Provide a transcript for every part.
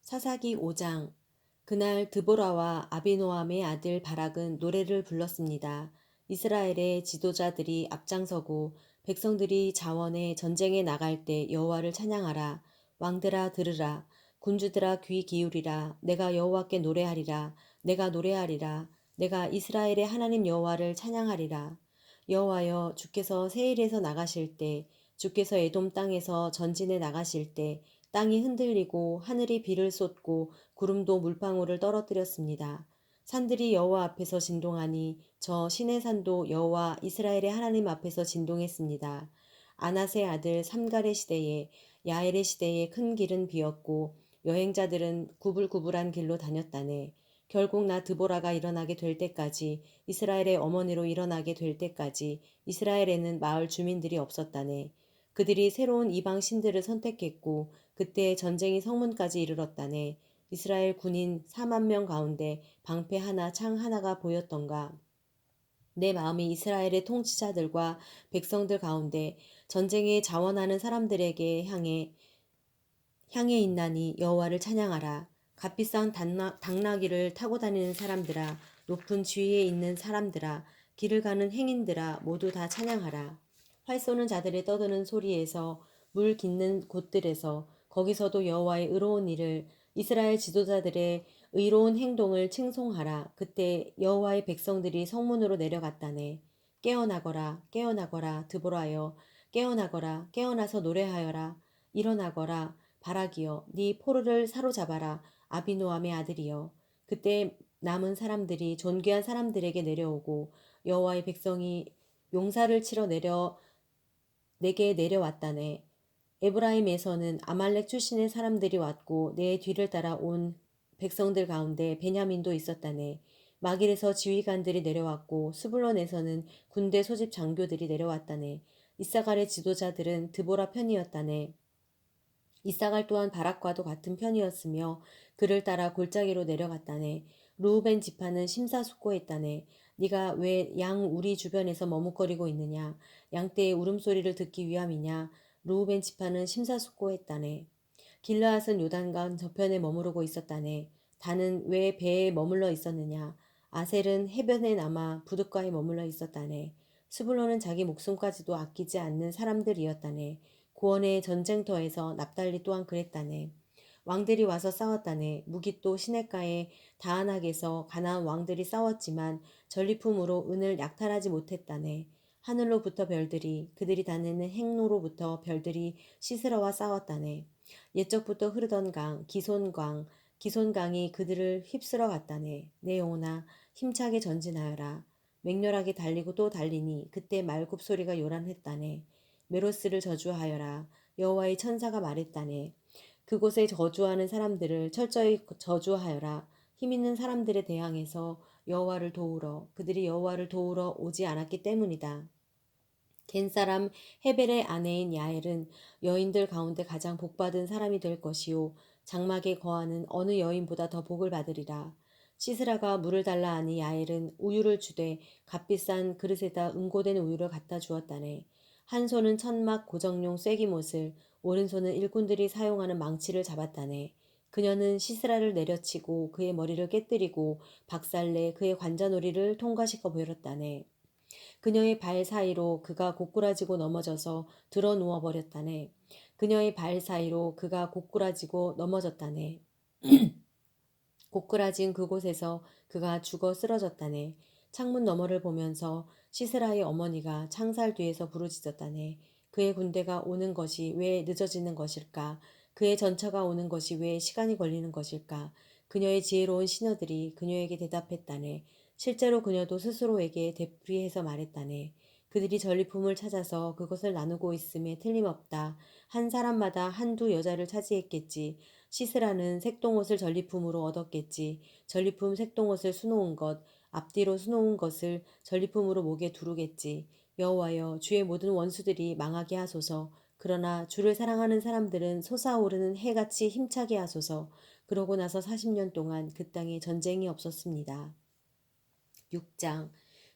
사사기 5장. 그날 드보라와 아비노함의 아들 바락은 노래를 불렀습니다. 이스라엘의 지도자들이 앞장서고 백성들이 자원에 전쟁에 나갈 때 여호와를 찬양하라. 왕들아 들으라. 군주들아 귀 기울이라. 내가 여호와께 노래하리라. 내가 노래하리라. 내가 이스라엘의 하나님 여호와를 찬양하리라. 여호와여, 주께서 세일에서 나가실 때, 주께서 에돔 땅에서 전진에 나가실 때 땅이 흔들리고 하늘이 비를 쏟고 구름도 물방울을 떨어뜨렸습니다. 산들이 여호와 앞에서 진동하니 저 시내산도 여호와 이스라엘의 하나님 앞에서 진동했습니다. 아낫의 아들 삼갈의 시대에 야엘의 시대에 큰 길은 비었고 여행자들은 구불구불한 길로 다녔다네. 결국 나 드보라가 일어나게 될 때까지, 이스라엘의 어머니로 일어나게 될 때까지 이스라엘에는 마을 주민들이 없었다네. 그들이 새로운 이방 신들을 선택했고 그때 전쟁이 성문까지 이르렀다네. 이스라엘 군인 4만 명 가운데 방패 하나 창 하나가 보였던가. 내 마음이 이스라엘의 통치자들과 백성들 가운데 전쟁에 자원하는 사람들에게 향해 있나니 여호와를 찬양하라. 값비싼 당나귀를 타고 다니는 사람들아, 높은 지위에 있는 사람들아, 길을 가는 행인들아, 모두 다 찬양하라. 활 쏘는 자들의 떠드는 소리에서, 물 깃는 곳들에서, 거기서도 여호와의 의로운 일을, 이스라엘 지도자들의 의로운 행동을 칭송하라. 그때 여호와의 백성들이 성문으로 내려갔다네. 깨어나거라, 깨어나거라, 드보라여, 깨어나거라, 깨어나서 노래하여라. 일어나거라, 바라기여, 네 포르를 사로잡아라. 아비노함의 아들이여. 그때 남은 사람들이 존귀한 사람들에게 내려오고 여호와의 백성이 용사를 치러 내게 내려왔다네. 에브라임에서는 아말렉 출신의 사람들이 왔고 내 뒤를 따라 온 백성들 가운데 베냐민도 있었다네. 마길에서 지휘관들이 내려왔고 스불론에서는 군대 소집 장교들이 내려왔다네. 이사갈의 지도자들은 드보라 편이었다네. 이사갈 또한 바락과도 같은 편이었으며 그를 따라 골짜기로 내려갔다네. 르우벤 지파는 심사숙고했다네. 네가 왜 양 우리 주변에서 머뭇거리고 있느냐? 양떼의 울음소리를 듣기 위함이냐? 르우벤 지파는 심사숙고했다네. 길르앗은 요단강 저편에 머무르고 있었다네. 단은 왜 배에 머물러 있었느냐? 아셀은 해변에 남아 부둣가에 머물러 있었다네. 스불론은 자기 목숨까지도 아끼지 않는 사람들이었다네. 고원의 전쟁터에서 납달리 또한 그랬다네. 왕들이 와서 싸웠다네. 무깃도 시냇가에 다한악에서 가나안 왕들이 싸웠지만 전리품으로 은을 약탈하지 못했다네. 하늘로부터 별들이, 그들이 다니는 행로로부터 별들이 시스라와 싸웠다네. 옛적부터 흐르던 강, 기손강이 그들을 휩쓸어 갔다네. 내 영혼아, 힘차게 전진하여라. 맹렬하게 달리고 또 달리니 그때 말굽 소리가 요란했다네. 메로스를 저주하여라. 여호와의 천사가 말했다네. 그곳에 저주하는 사람들을 철저히 저주하여라. 힘있는 사람들에 대항해서 여호와를 도우러, 그들이 여호와를 도우러 오지 않았기 때문이다. 겐 사람 헤벨의 아내인 야엘은 여인들 가운데 가장 복받은 사람이 될 것이요 장막에 거하는 어느 여인보다 더 복을 받으리라. 시스라가 물을 달라 하니 야엘은 우유를 주되 값비싼 그릇에다 응고된 우유를 갖다 주었다네. 한 손은 천막 고정용 쐐기못을, 오른손은 일꾼들이 사용하는 망치를 잡았다네. 그녀는 시스라를 내려치고 그의 머리를 깨뜨리고 박살내 그의 관자놀이를 통과시켜 보였다네. 그녀의 발 사이로 그가 고꾸라지고 넘어져서 드러 누워 버렸다네. 그녀의 발 사이로 그가 고꾸라지고 넘어졌다네. 고꾸라진 그곳에서 그가 죽어 쓰러졌다네. 창문 너머를 보면서 시스라의 어머니가 창살 뒤에서 부르짖었다네. 그의 군대가 오는 것이 왜 늦어지는 것일까? 그의 전차가 오는 것이 왜 시간이 걸리는 것일까? 그녀의 지혜로운 시녀들이 그녀에게 대답했다네. 실제로 그녀도 스스로에게 되풀이해서 말했다네. 그들이 전리품을 찾아서 그것을 나누고 있음에 틀림없다. 한 사람마다 한두 여자를 차지했겠지. 시스라는 색동옷을 전리품으로 얻었겠지. 전리품 색동옷을 수놓은 것, 앞뒤로 수놓은 것을 전리품으로 목에 두르겠지. 여호와여, 주의 모든 원수들이 망하게 하소서. 그러나 주를 사랑하는 사람들은 솟아오르는 해같이 힘차게 하소서. 그러고 나서 40년 동안 그 땅에 전쟁이 없었습니다. 6장.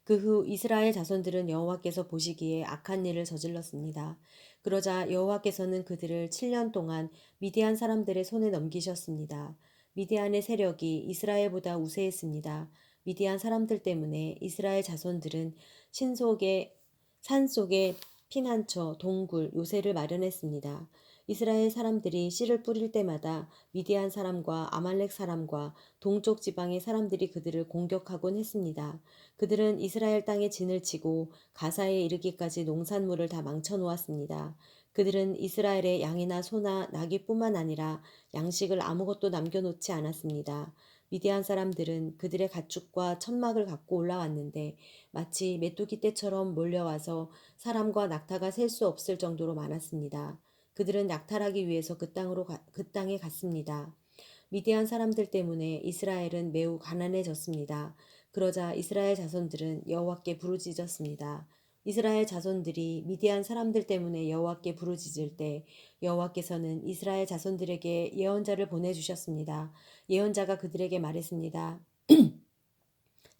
그 후 이스라엘 자손들은 여호와께서 보시기에 악한 일을 저질렀습니다. 그러자 여호와께서는 그들을 7년 동안 미디안 사람들의 손에 넘기셨습니다. 미디안의 세력이 이스라엘보다 우세했습니다. 미디안 사람들 때문에 이스라엘 자손들은 신속에 산속에 피난처, 동굴, 요새를 마련했습니다. 이스라엘 사람들이 씨를 뿌릴 때마다 미디안 사람과 아말렉 사람과 동쪽 지방의 사람들이 그들을 공격하곤 했습니다. 그들은 이스라엘 땅에 진을 치고 가사에 이르기까지 농산물을 다 망쳐놓았습니다. 그들은 이스라엘의 양이나 소나 나귀뿐만 아니라 양식을 아무것도 남겨놓지 않았습니다. 미디안 사람들은 그들의 가축과 천막을 갖고 올라왔는데 마치 메뚜기 떼처럼 몰려와서 사람과 낙타가 셀 수 없을 정도로 많았습니다. 그들은 약탈하기 위해서 그 땅에 갔습니다. 미디안 사람들 때문에 이스라엘은 매우 가난해졌습니다. 그러자 이스라엘 자손들은 여호와께 부르짖었습니다. 이스라엘 자손들이 미디안 사람들 때문에 여호와께 부르짖을 때 여호와께서는 이스라엘 자손들에게 예언자를 보내주셨습니다. 예언자가 그들에게 말했습니다.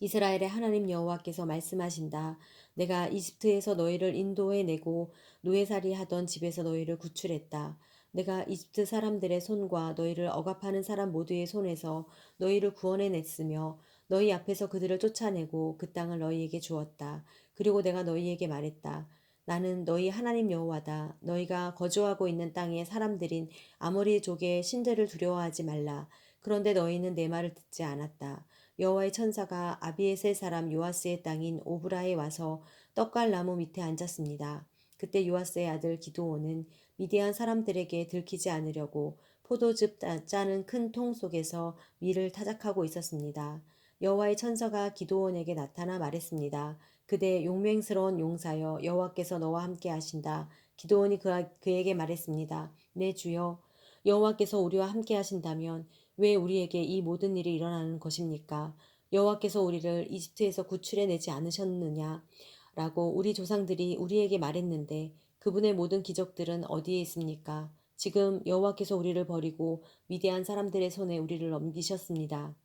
이스라엘의 하나님 여호와께서 말씀하신다. 내가 이집트에서 너희를 인도해 내고 노예살이 하던 집에서 너희를 구출했다. 내가 이집트 사람들의 손과 너희를 억압하는 사람 모두의 손에서 너희를 구원해 냈으며 너희 앞에서 그들을 쫓아내고 그 땅을 너희에게 주었다. 그리고 내가 너희에게 말했다. 나는 너희 하나님 여호와다. 너희가 거주하고 있는 땅의 사람들인 아모리족의 신들을 두려워하지 말라. 그런데 너희는 내 말을 듣지 않았다. 여호와의 천사가 아비에셀 사람 요아스의 땅인 오브라에 와서 떡갈나무 밑에 앉았습니다. 그때 요아스의 아들 기드온은 미디안 사람들에게 들키지 않으려고 포도즙 짜는 큰 통 속에서 밀을 타작하고 있었습니다. 여호와의 천사가 기드온에게 나타나 말했습니다. 그대 용맹스러운 용사여, 여호와께서 너와 함께 하신다. 기드온이 그에게 말했습니다. 네 주여, 여호와께서 우리와 함께 하신다면 왜 우리에게 이 모든 일이 일어나는 것입니까? 여호와께서 우리를 이집트에서 구출해 내지 않으셨느냐? 라고 우리 조상들이 우리에게 말했는데 그분의 모든 기적들은 어디에 있습니까? 지금 여호와께서 우리를 버리고 위대한 사람들의 손에 우리를 넘기셨습니다.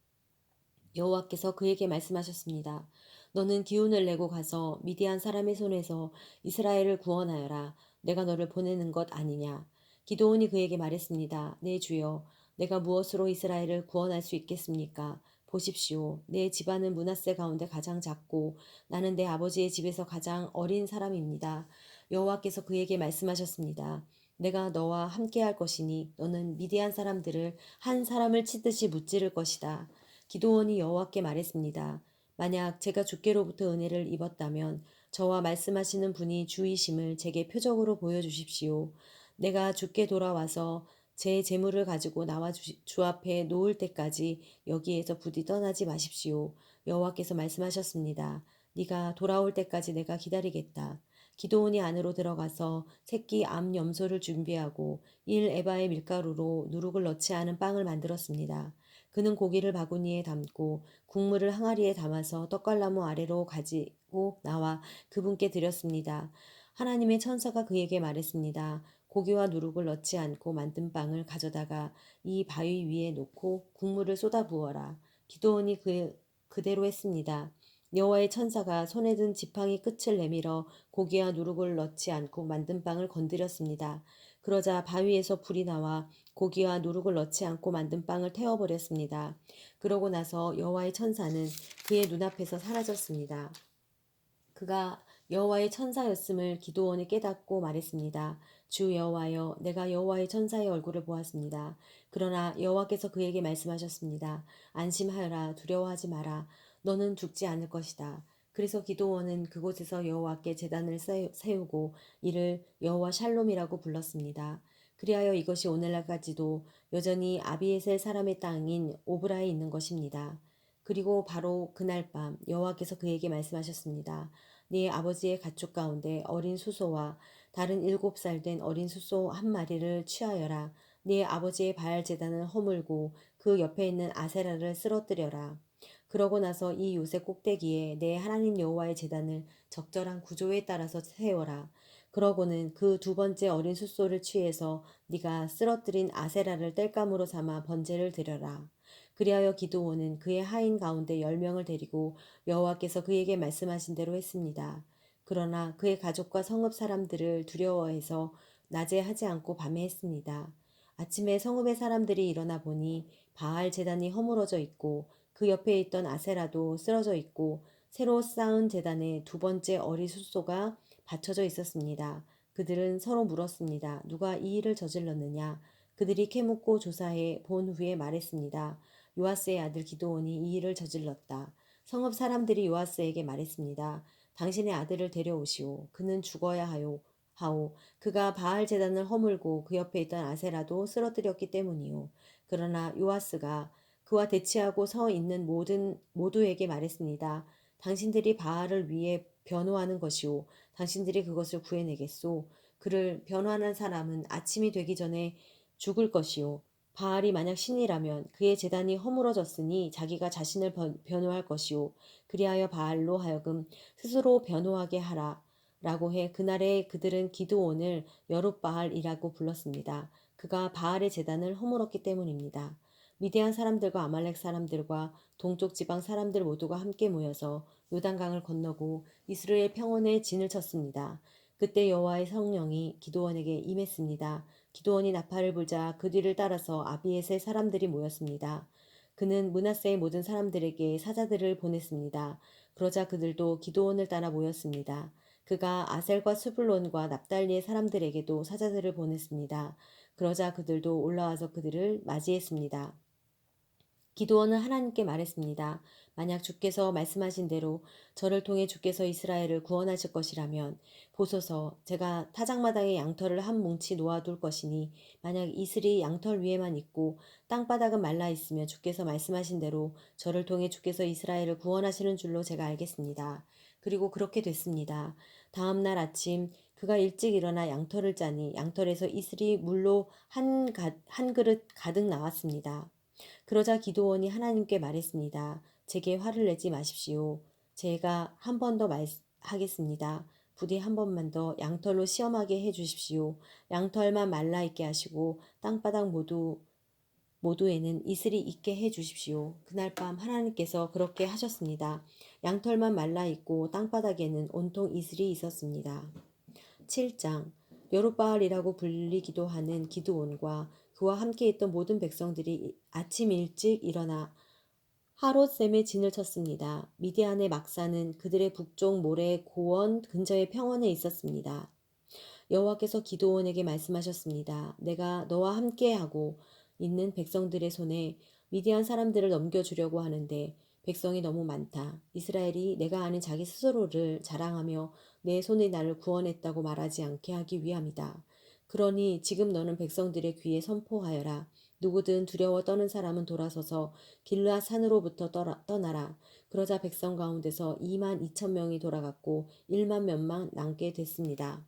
여호와께서 그에게 말씀하셨습니다. 너는 기운을 내고 가서 미디안 사람의 손에서 이스라엘을 구원하여라. 내가 너를 보내는 것 아니냐. 기드온이 그에게 말했습니다. 네 주여, 내가 무엇으로 이스라엘을 구원할 수 있겠습니까? 보십시오. 내 집안은 므낫세 가운데 가장 작고 나는 내 아버지의 집에서 가장 어린 사람입니다. 여호와께서 그에게 말씀하셨습니다. 내가 너와 함께할 것이니 너는 미디안 사람들을 한 사람을 치듯이 무찌를 것이다. 기드온이 여호와께 말했습니다. 만약 제가 주께로부터 은혜를 입었다면 저와 말씀하시는 분이 주이심을 제게 표적으로 보여주십시오. 내가 주께 돌아와서 제 재물을 가지고 나와 주 앞에 놓을 때까지 여기에서 부디 떠나지 마십시오. 여호와께서 말씀하셨습니다. 네가 돌아올 때까지 내가 기다리겠다. 기드온이 안으로 들어가서 새끼 암 염소를 준비하고 1에바의 밀가루로 누룩을 넣지 않은 빵을 만들었습니다. 그는 고기를 바구니에 담고 국물을 항아리에 담아서 떡갈나무 아래로 가지고 나와 그분께 드렸습니다. 하나님의 천사가 그에게 말했습니다. 고기와 누룩을 넣지 않고 만든 빵을 가져다가 이 바위 위에 놓고 국물을 쏟아 부어라. 기드온이 그대로 했습니다. 여호와의 천사가 손에 든 지팡이 끝을 내밀어 고기와 누룩을 넣지 않고 만든 빵을 건드렸습니다. 그러자 바위에서 불이 나와 고기와 누룩을 넣지 않고 만든 빵을 태워버렸습니다. 그러고 나서 여호와의 천사는 그의 눈앞에서 사라졌습니다. 그가 여호와의 천사였음을 기드온이 깨닫고 말했습니다. 주 여호와여, 내가 여호와의 천사의 얼굴을 보았습니다. 그러나 여호와께서 그에게 말씀하셨습니다. 안심하여라, 두려워하지 마라. 너는 죽지 않을 것이다. 그래서 기드온은 그곳에서 여호와께 제단을 세우고 이를 여호와 샬롬이라고 불렀습니다. 그리하여 이것이 오늘날까지도 여전히 아비에셀 사람의 땅인 오브라에 있는 것입니다. 그리고 바로 그날 밤 여호와께서 그에게 말씀하셨습니다. 네 아버지의 가축 가운데 어린 수소와 다른 7살 된 어린 수소 한 마리를 취하여라. 네 아버지의 바알 제단을 허물고 그 옆에 있는 아세라를 쓰러뜨려라. 그러고 나서 이 요새 꼭대기에 내 하나님 여호와의 제단을 적절한 구조에 따라서 세워라. 그러고는 그 두 번째 어린 숫소를 취해서 네가 쓰러뜨린 아세라를 땔감으로 삼아 번제를 드려라. 그리하여 기드온은 그의 하인 가운데 10명을 데리고 여호와께서 그에게 말씀하신 대로 했습니다. 그러나 그의 가족과 성읍 사람들을 두려워해서 낮에 하지 않고 밤에 했습니다. 아침에 성읍의 사람들이 일어나 보니 바알 제단이 허물어져 있고 그 옆에 있던 아세라도 쓰러져 있고 새로 쌓은 제단에 두 번째 어리숫소가 받쳐져 있었습니다. 그들은 서로 물었습니다. 누가 이 일을 저질렀느냐? 그들이 캐묻고 조사해 본 후에 말했습니다. 요아스의 아들 기드온이 이 일을 저질렀다. 성읍 사람들이 요아스에게 말했습니다. 당신의 아들을 데려오시오. 그는 죽어야 하오. 그가 바알 제단을 허물고 그 옆에 있던 아세라도 쓰러뜨렸기 때문이요. 그러나 요아스가 그와 대치하고 서 있는 모두에게 말했습니다. 당신들이 바알을 위해 변호하는 것이오. 당신들이 그것을 구해내겠소. 그를 변호하는 사람은 아침이 되기 전에 죽을 것이요. 바알이 만약 신이라면 그의 제단이 허물어졌으니 자기가 자신을 변호할 것이요. 그리하여 바알로 하여금 스스로 변호하게 하라. 라고 해 그날에 그들은 기드온을 여룻바알이라고 불렀습니다. 그가 바알의 제단을 허물었기 때문입니다. 미디안 사람들과 아말렉 사람들과 동쪽 지방 사람들 모두가 함께 모여서 요단강을 건너고 이스라엘 평원에 진을 쳤습니다. 그때 여호와의 성령이 기드온에게 임했습니다. 기드온이 나팔을 불자 그 뒤를 따라서 아비에셀 사람들이 모였습니다. 그는 므낫세의 모든 사람들에게 사자들을 보냈습니다. 그러자 그들도 기드온을 따라 모였습니다. 그가 아셀과 스불론과 납달리의 사람들에게도 사자들을 보냈습니다. 그러자 그들도 올라와서 그들을 맞이했습니다. 기드온은 하나님께 말했습니다. 만약 주께서 말씀하신 대로 저를 통해 주께서 이스라엘을 구원하실 것이라면 보소서 제가 타작마당에 양털을 한 뭉치 놓아둘 것이니 만약 이슬이 양털 위에만 있고 땅바닥은 말라 있으면 주께서 말씀하신 대로 저를 통해 주께서 이스라엘을 구원하시는 줄로 제가 알겠습니다. 그리고 그렇게 됐습니다. 다음 날 아침 그가 일찍 일어나 양털을 짜니 양털에서 이슬이 물로 한 그릇 가득 나왔습니다. 그러자 기드온이 하나님께 말했습니다. 제게 화를 내지 마십시오. 제가 한 번 더 말하겠습니다. 부디 한 번만 더 양털로 시험하게 해 주십시오. 양털만 말라 있게 하시고 땅바닥 모두에는 이슬이 있게 해 주십시오. 그날 밤 하나님께서 그렇게 하셨습니다. 양털만 말라 있고 땅바닥에는 온통 이슬이 있었습니다. 7장 여룻바알이라고 불리기도 하는 기드온과 그와 함께 있던 모든 백성들이 아침 일찍 일어나 하롯셈에 진을 쳤습니다. 미디안의 막사는 그들의 북쪽 모래 고원 근처의 평원에 있었습니다. 여호와께서 기드온에게 말씀하셨습니다. 내가 너와 함께하고 있는 백성들의 손에 미디안 사람들을 넘겨주려고 하는데 백성이 너무 많다. 이스라엘이 내가 아는 자기 스스로를 자랑하며 내 손에 나를 구원했다고 말하지 않게 하기 위함이다. 그러니 지금 너는 백성들의 귀에 선포하여라. 누구든 두려워 떠는 사람은 돌아서서 길르앗 산으로부터 떠나라. 그러자 백성 가운데서 2만 2천 명이 돌아갔고 1만 몇만 남게 됐습니다.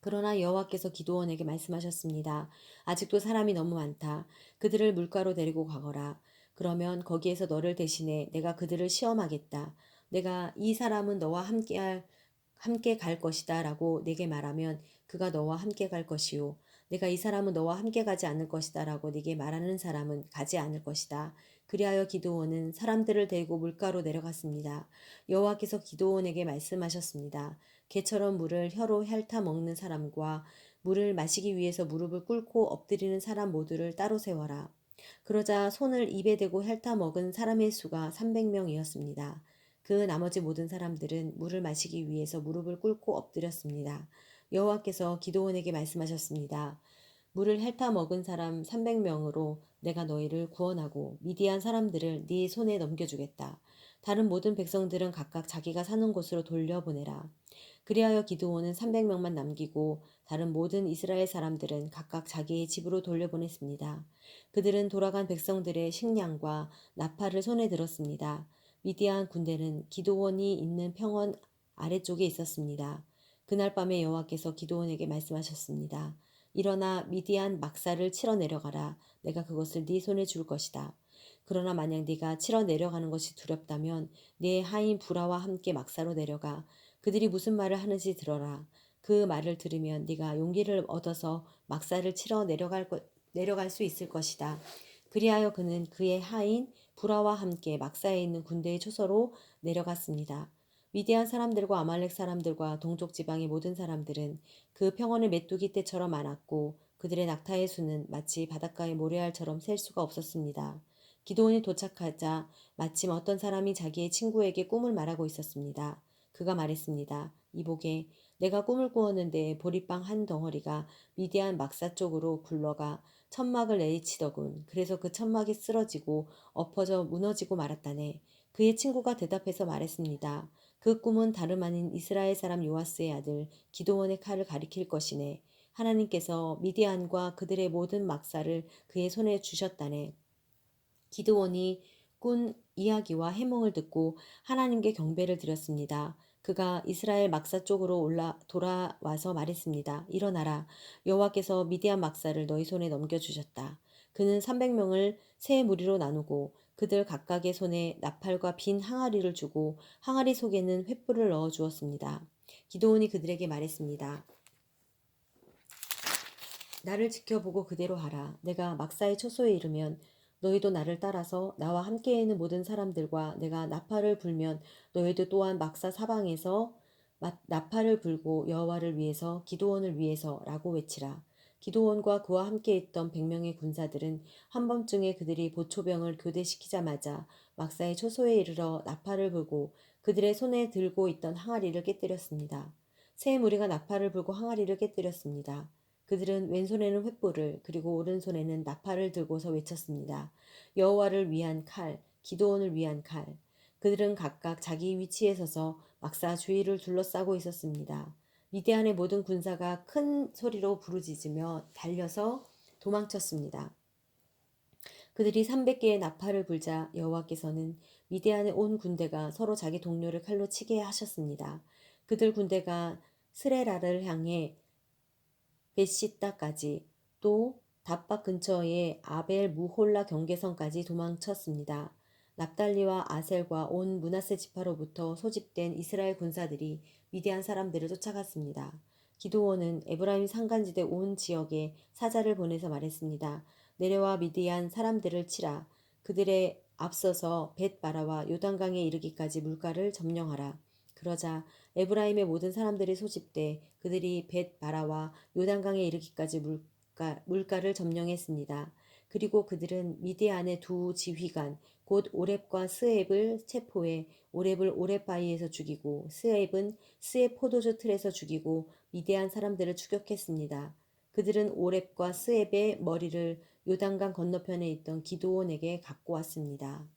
그러나 여호와께서 기드온에게 말씀하셨습니다. 아직도 사람이 너무 많다. 그들을 물가로 데리고 가거라. 그러면 거기에서 너를 대신해 내가 그들을 시험하겠다. 내가 이 사람은 너와 함께 갈 것이다 라고 내게 말하면 그가 너와 함께 갈 것이요. 내가 이 사람은 너와 함께 가지 않을 것이다 라고 네게 말하는 사람은 가지 않을 것이다. 그리하여 기드온은 사람들을 데리고 물가로 내려갔습니다. 여호와께서 기드온에게 말씀하셨습니다. 개처럼 물을 혀로 핥아 먹는 사람과 물을 마시기 위해서 무릎을 꿇고 엎드리는 사람 모두를 따로 세워라. 그러자 손을 입에 대고 핥아 먹은 사람의 수가 300명이었습니다. 그 나머지 모든 사람들은 물을 마시기 위해서 무릎을 꿇고 엎드렸습니다. 여호와께서 기드온에게 말씀하셨습니다. 물을 핥아 먹은 사람 300명으로 내가 너희를 구원하고 미디안 사람들을 네 손에 넘겨주겠다. 다른 모든 백성들은 각각 자기가 사는 곳으로 돌려보내라. 그리하여 기드온은 300명만 남기고 다른 모든 이스라엘 사람들은 각각 자기의 집으로 돌려보냈습니다. 그들은 돌아간 백성들의 식량과 나팔을 손에 들었습니다. 미디안 군대는 기드온이 있는 평원 아래쪽에 있었습니다. 그날 밤에 여호와께서 기드온에게 말씀하셨습니다. 일어나 미디안 막사를 치러 내려가라. 내가 그것을 네 손에 줄 것이다. 그러나 만약 네가 치러 내려가는 것이 두렵다면 네 하인 부라와 함께 막사로 내려가. 그들이 무슨 말을 하는지 들어라. 그 말을 들으면 네가 용기를 얻어서 막사를 치러 내려갈 수 있을 것이다. 그리하여 그는 그의 하인 부라와 함께 막사에 있는 군대의 초소로 내려갔습니다. 미디안 사람들과 아말렉 사람들과 동쪽 지방의 모든 사람들은 그 평원을 메뚜기 떼처럼 많았고 그들의 낙타의 수는 마치 바닷가의 모래알처럼 셀 수가 없었습니다. 기드온이 도착하자 마침 어떤 사람이 자기의 친구에게 꿈을 말하고 있었습니다. 그가 말했습니다. 이보게, 내가 꿈을 꾸었는데 보리빵 한 덩어리가 미디안 막사 쪽으로 굴러가 천막을 내리치더군. 그래서 그 천막이 쓰러지고 엎어져 무너지고 말았다네. 그의 친구가 대답해서 말했습니다. 그 꿈은 다름 아닌 이스라엘 사람 요아스의 아들 기드온의 칼을 가리킬 것이네. 하나님께서 미디안과 그들의 모든 막사를 그의 손에 주셨다네. 기드온이 꾼 이야기와 해몽을 듣고 하나님께 경배를 드렸습니다. 그가 이스라엘 막사 쪽으로 돌아와서 말했습니다. 일어나라. 여호와께서 미디안 막사를 너희 손에 넘겨주셨다. 그는 300명을 세 무리로 나누고 그들 각각의 손에 나팔과 빈 항아리를 주고 항아리 속에는 횃불을 넣어 주었습니다. 기드온이 그들에게 말했습니다. 나를 지켜보고 그대로 하라. 내가 막사의 초소에 이르면 너희도 나를 따라서 나와 함께 있는 모든 사람들과 내가 나팔을 불면 너희도 또한 막사 사방에서 나팔을 불고 여호와를 위해서 기드온을 위해서라고 외치라. 기드온과 그와 함께 있던 100명의 군사들은 한밤중에 그들이 보초병을 교대시키자마자 막사의 초소에 이르러 나팔을 불고 그들의 손에 들고 있던 항아리를 깨뜨렸습니다. 세 무리가 나팔을 불고 항아리를 깨뜨렸습니다. 그들은 왼손에는 횃불을 그리고 오른손에는 나팔을 들고서 외쳤습니다. 여호와를 위한 칼, 기드온을 위한 칼. 그들은 각각 자기 위치에 서서 막사 주위를 둘러싸고 있었습니다. 미디안의 모든 군사가 큰 소리로 부르짖으며 달려서 도망쳤습니다. 그들이 300개의 나팔을 불자 여호와께서는 미디안의 온 군대가 서로 자기 동료를 칼로 치게 하셨습니다. 그들 군대가 스레라를 향해 베시다까지 또 답박 근처의 아벨 무홀라 경계선까지 도망쳤습니다. 납달리와 아셀과 온 므낫세 지파로부터 소집된 이스라엘 군사들이 미디안 사람들을 쫓아갔습니다. 기드온은 에브라임 산간지대 온 지역에 사자를 보내서 말했습니다. 내려와 미디안 사람들을 치라. 그들의 앞서서 벳바라와 요단강에 이르기까지 물가를 점령하라. 그러자 에브라임의 모든 사람들이 소집돼 그들이 벳바라와 요단강에 이르기까지 물가를 점령했습니다. 그리고 그들은 미디안의 두 지휘관 곧 오렙과 스앱을 체포해 오렙을 오렙바위에서 죽이고 스앱은 스앱 포도주 틀에서 죽이고 미디안 사람들을 추격했습니다. 그들은 오렙과 스앱의 머리를 요단강 건너편에 있던 기드온에게 갖고 왔습니다.